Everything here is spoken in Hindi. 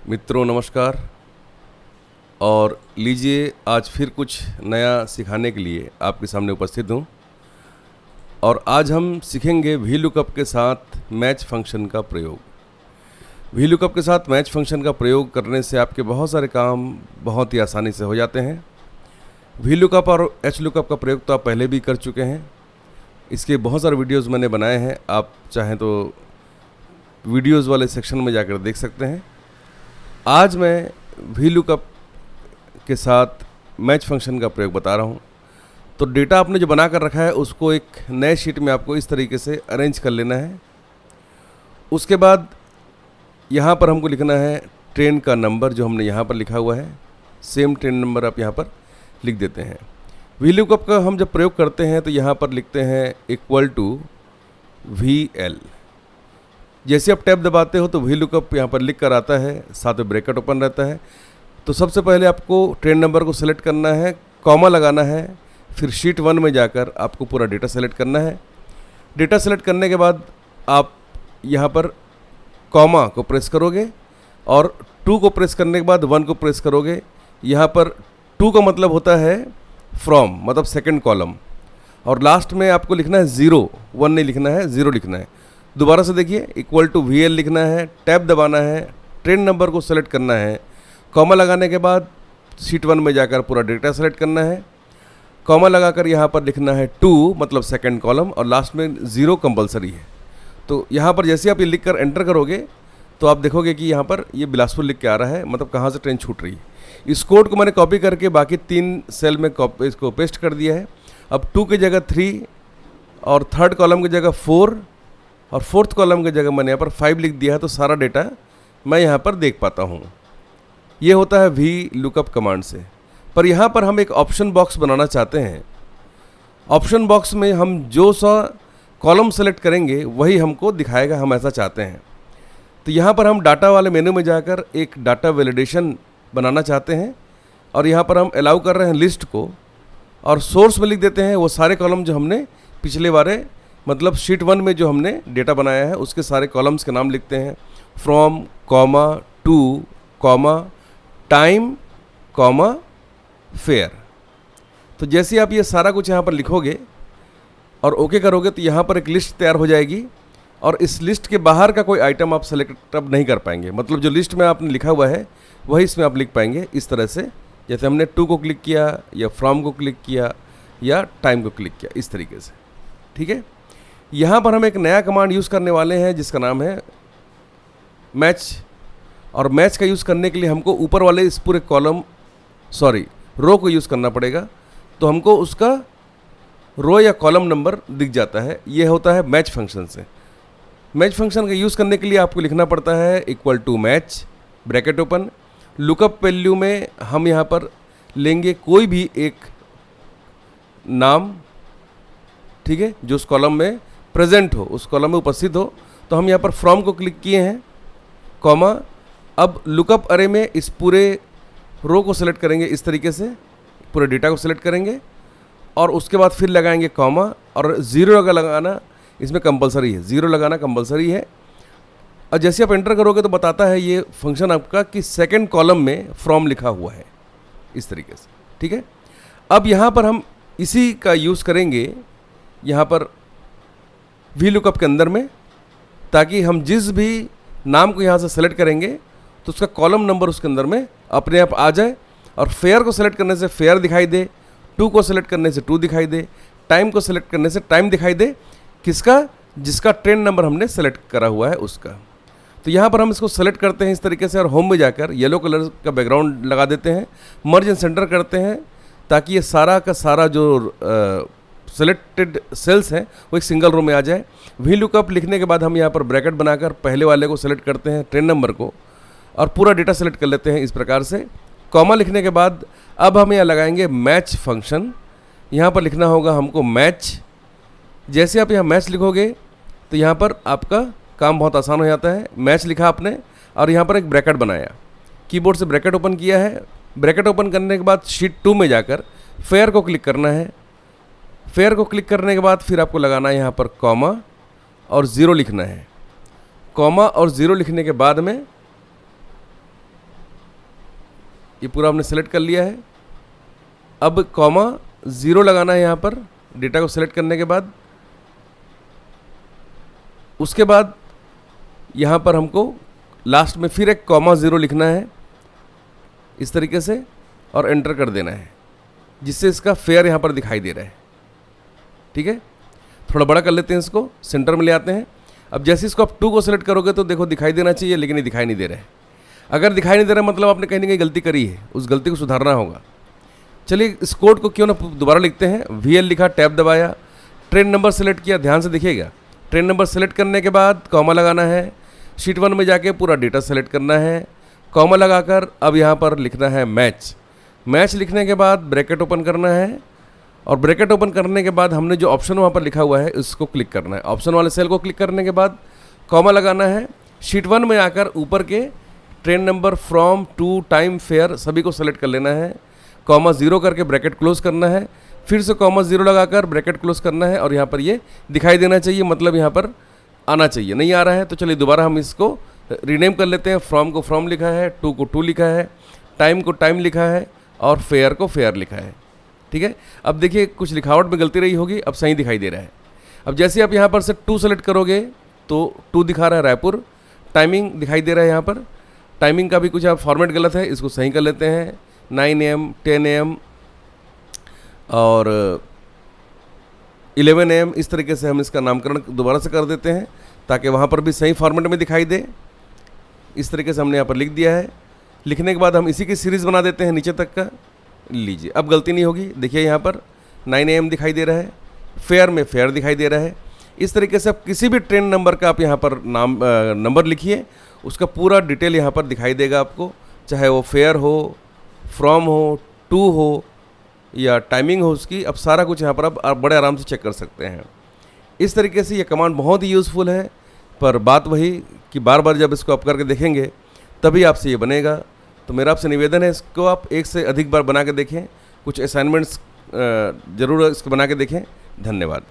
मित्रों नमस्कार। और लीजिए आज फिर कुछ नया सिखाने के लिए आपके सामने उपस्थित हूँ। और आज हम सीखेंगे वी लुकअप के साथ मैच फंक्शन का प्रयोग। वी लुकअप के साथ मैच फंक्शन का प्रयोग करने से आपके बहुत सारे काम बहुत ही आसानी से हो जाते हैं। वी लुकअप और एच लुकअप का प्रयोग तो आप पहले भी कर चुके हैं। इसके बहुत सारे वीडियोज़ मैंने बनाए हैं, आप चाहें तो वीडियोज़ वाले सेक्शन में जाकर देख सकते हैं। आज मैं वी लुकअप के साथ मैच फंक्शन का प्रयोग बता रहा हूँ। तो डेटा आपने जो बना कर रखा है उसको एक नए शीट में आपको इस तरीके से अरेंज कर लेना है। उसके बाद यहाँ पर हमको लिखना है ट्रेन का नंबर, जो हमने यहाँ पर लिखा हुआ है। सेम ट्रेन नंबर आप यहाँ पर लिख देते हैं। वी लुकअप का हम जब प्रयोग करते हैं तो यहाँ पर लिखते हैं इक्वल टू VL। जैसे आप टैब दबाते हो तो वी लुकअप यहाँ पर लिख कर आता है, साथ में ब्रैकेट ओपन रहता है। तो सबसे पहले आपको ट्रेन नंबर को सेलेक्ट करना है, कॉमा लगाना है, फिर शीट 1 में जाकर आपको पूरा डेटा सेलेक्ट करना है। डेटा सेलेक्ट करने के बाद आप यहाँ पर कॉमा को प्रेस करोगे और 2 को प्रेस करने के बाद 1 को प्रेस करोगे। यहाँ पर 2 का मतलब होता है फ्रॉम, मतलब सेकंड कॉलम। और लास्ट में आपको लिखना है 0, 1 नहीं लिखना है, 0 लिखना है। दोबारा से देखिए, इक्वल टू VL लिखना है, टैब दबाना है, ट्रेन नंबर को सेलेक्ट करना है, कॉमा लगाने के बाद शीट 1 में जाकर पूरा डेटा सेलेक्ट करना है। कॉमा लगाकर यहाँ पर लिखना है 2 मतलब सेकंड कॉलम, और लास्ट में 0 कंपलसरी है। तो यहाँ पर जैसे आप ये लिख कर एंटर करोगे तो आप देखोगे कि यहाँ पर ये बिलासपुर लिख के आ रहा है, मतलब कहाँ से ट्रेन छूट रही है। इस कोड को मैंने कॉपी करके बाकी 3 सेल में इसको पेस्ट कर दिया है। अब 2 की जगह 3 और थर्ड कॉलम की जगह 4 और फोर्थ कॉलम की जगह मैंने यहाँ पर 5 लिख दिया है। तो सारा डेटा मैं यहाँ पर देख पाता हूँ। ये होता है वी लुकअप कमांड से। पर यहाँ पर हम एक ऑप्शन बॉक्स बनाना चाहते हैं। ऑप्शन बॉक्स में हम जो सा कॉलम सेलेक्ट करेंगे वही हमको दिखाएगा, हम ऐसा चाहते हैं। तो यहाँ पर हम डाटा वाले मेनू में जाकर एक डाटा वैलिडेशन बनाना चाहते हैं और यहाँ पर हम अलाउ कर रहे हैं लिस्ट को, और सोर्स में लिख देते हैं वो सारे कॉलम जो हमने पिछले बारे मतलब शीट 1 में जो हमने डेटा बनाया है उसके सारे कॉलम्स के नाम लिखते हैं। From, comma, to, comma, time, comma, fare. तो जैसे आप ये सारा कुछ यहाँ पर लिखोगे और ओके करोगे तो यहाँ पर एक लिस्ट तैयार हो जाएगी, और इस लिस्ट के बाहर का कोई आइटम आप सेलेक्ट अब नहीं कर पाएंगे। मतलब जो लिस्ट में आपने लिखा हुआ है वही इसमें आप लिख पाएंगे इस तरह से, जैसे हमने 2 को क्लिक किया या फ्रॉम को क्लिक किया या टाइम को क्लिक किया, इस तरीके से। ठीक है। यहाँ पर हम एक नया कमांड यूज़ करने वाले हैं जिसका नाम है मैच। और मैच का यूज़ करने के लिए हमको ऊपर वाले इस पूरे रो को यूज़ करना पड़ेगा। तो हमको उसका रो या कॉलम नंबर दिख जाता है। ये होता है मैच फंक्शन से। मैच फंक्शन का यूज़ करने के लिए आपको लिखना पड़ता है equal to match, bracket open. Lookup value में हम यहाँ पर लेंगे कोई भी एक नाम, ठीक है, जो उस कॉलम में प्रेजेंट हो, उस कॉलम में उपस्थित हो। तो हम यहाँ पर फ्रॉम को क्लिक किए हैं, कॉमा। अब लुकअप अरे में इस पूरे रो को सेलेक्ट करेंगे इस तरीके से, पूरे डेटा को सेलेक्ट करेंगे और उसके बाद फिर लगाएंगे कॉमा, और 0 लगाना इसमें कंपलसरी है, 0 लगाना कंपलसरी है। और जैसे आप एंटर करोगे तो बताता है ये फंक्शन आपका कि सेकंड कॉलम में फ्रॉम लिखा हुआ है, इस तरीके से। ठीक है। अब यहाँ पर हम इसी का यूज़ करेंगे यहाँ पर वी लुकअप के अंदर में, ताकि हम जिस भी नाम को यहाँ से सेलेक्ट करेंगे तो उसका कॉलम नंबर उसके अंदर में अपने आप आ जाए। और फेयर को सेलेक्ट करने से फेयर दिखाई दे, 2 को सेलेक्ट करने से 2 दिखाई दे, टाइम को सेलेक्ट करने से टाइम दिखाई दे, किसका, जिसका ट्रेन नंबर हमने सेलेक्ट करा हुआ है उसका। तो यहाँ पर हम इसको सेलेक्ट करते हैं इस तरीके से, और होम में जाकर येलो कलर का बैकग्राउंड लगा देते हैं, मर्ज एंड सेंटर करते हैं, ताकि ये सारा का सारा जो सेलेक्टेड सेल्स हैं वो एक सिंगल रो में आ जाए। वी लुकअप लिखने के बाद हम यहाँ पर ब्रैकेट बनाकर पहले वाले को सेलेक्ट करते हैं, ट्रेन नंबर को, और पूरा डेटा सेलेक्ट कर लेते हैं इस प्रकार से। कॉमा लिखने के बाद अब हम यहाँ लगाएंगे मैच फंक्शन। यहाँ पर लिखना होगा हमको मैच। जैसे आप यहाँ मैच लिखोगे तो यहाँ पर आपका काम बहुत आसान हो जाता है। मैच लिखा आपने और यहाँ पर एक ब्रैकेट बनाया, कीबोर्ड से ब्रैकेट ओपन किया है। ब्रैकेट ओपन करने के बाद शीट 2 में जाकर फेयर को क्लिक करना है। फेयर को क्लिक करने के बाद फिर आपको लगाना है यहाँ पर कॉमा और 0 लिखना है। कॉमा और 0 लिखने के बाद में ये पूरा हमने सेलेक्ट कर लिया है। अब कॉमा 0 लगाना है यहाँ पर डेटा को सेलेक्ट करने के बाद। उसके बाद यहाँ पर हमको लास्ट में फिर एक कॉमा 0 लिखना है इस तरीके से और एंटर कर देना है, जिससे इसका फेयर यहाँ पर दिखाई दे रहा है। ठीक है, थोड़ा बड़ा कर लेते हैं, इसको सेंटर में ले आते हैं। अब जैसे इसको आप 2 को सेलेक्ट करोगे तो देखो दिखाई देना चाहिए, लेकिन ये दिखाई नहीं दे रहा है। अगर दिखाई नहीं दे रहा मतलब आपने कहीं ना कहीं गलती करी है, उस गलती को सुधारना होगा। चलिए इस कोड को क्यों ना दोबारा लिखते हैं। VL लिखा, टैब दबाया, ट्रेन नंबर सेलेक्ट किया, ध्यान से देखिएगा। ट्रेन नंबर सेलेक्ट करने के बाद कॉमा लगाना है, शीट 1 में जाके पूरा डेटा सेलेक्ट करना है, कॉमा लगाकर अब यहाँ पर लिखना है मैच। मैच लिखने के बाद ब्रैकेट ओपन करना है, और ब्रैकेट ओपन करने के बाद हमने जो ऑप्शन वहाँ पर लिखा हुआ है उसको क्लिक करना है। ऑप्शन वाले सेल को क्लिक करने के बाद कॉमा लगाना है, शीट 1 में आकर ऊपर के train number, from, to, time, fare सभी को सेलेक्ट कर लेना है, कॉमा 0 करके ब्रैकेट क्लोज करना है, फिर से कॉमा 0 लगाकर ब्रैकेट क्लोज करना है, और यहाँ पर ये दिखाई देना चाहिए, मतलब यहाँ पर आना चाहिए। नहीं आ रहा है तो चलिए दोबारा हम इसको रीनेम कर लेते हैं। फ्रॉम को फ्रॉम लिखा है, टू को टू लिखा है, टाइम को टाइम लिखा है, और फेयर को फेयर लिखा है। ठीक है, अब देखिए कुछ लिखावट में गलती रही होगी, अब सही दिखाई दे रहा है। अब जैसे आप यहाँ पर से 2 सेलेक्ट करोगे तो 2 दिखा रहा है रायपुर, टाइमिंग दिखाई दे रहा है यहाँ पर। टाइमिंग का भी कुछ आप फॉर्मेट गलत है, इसको सही कर लेते हैं। 9 AM, 10 AM और 11 AM, इस तरीके से हम इसका नामकरण दोबारा से कर देते हैं ताकि वहाँ पर भी सही फॉर्मेट में दिखाई दे। इस तरीके से हमने यहाँ पर लिख दिया है। लिखने के बाद हम इसी की सीरीज़ बना देते हैं नीचे तक का। लीजिए अब गलती नहीं होगी, देखिए यहाँ पर 9 AM दिखाई दे रहा है, फेयर में फेयर दिखाई दे रहा है। इस तरीके से आप किसी भी ट्रेन नंबर का आप यहाँ पर नंबर लिखिए, उसका पूरा डिटेल यहाँ पर दिखाई देगा आपको, चाहे वो फेयर हो, फ्रॉम हो, टू हो या टाइमिंग हो उसकी। अब सारा कुछ यहाँ पर आप बड़े आराम से चेक कर सकते हैं। इस तरीके से ये कमांड बहुत ही यूज़फुल है, पर बात वही कि बार बार जब इसको आप करके देखेंगे तभी आपसे ये बनेगा। तो मेरा आपसे निवेदन है, इसको आप 1 से अधिक बार बना के देखें, कुछ असाइनमेंट्स ज़रूर इसको बना के देखें। धन्यवाद।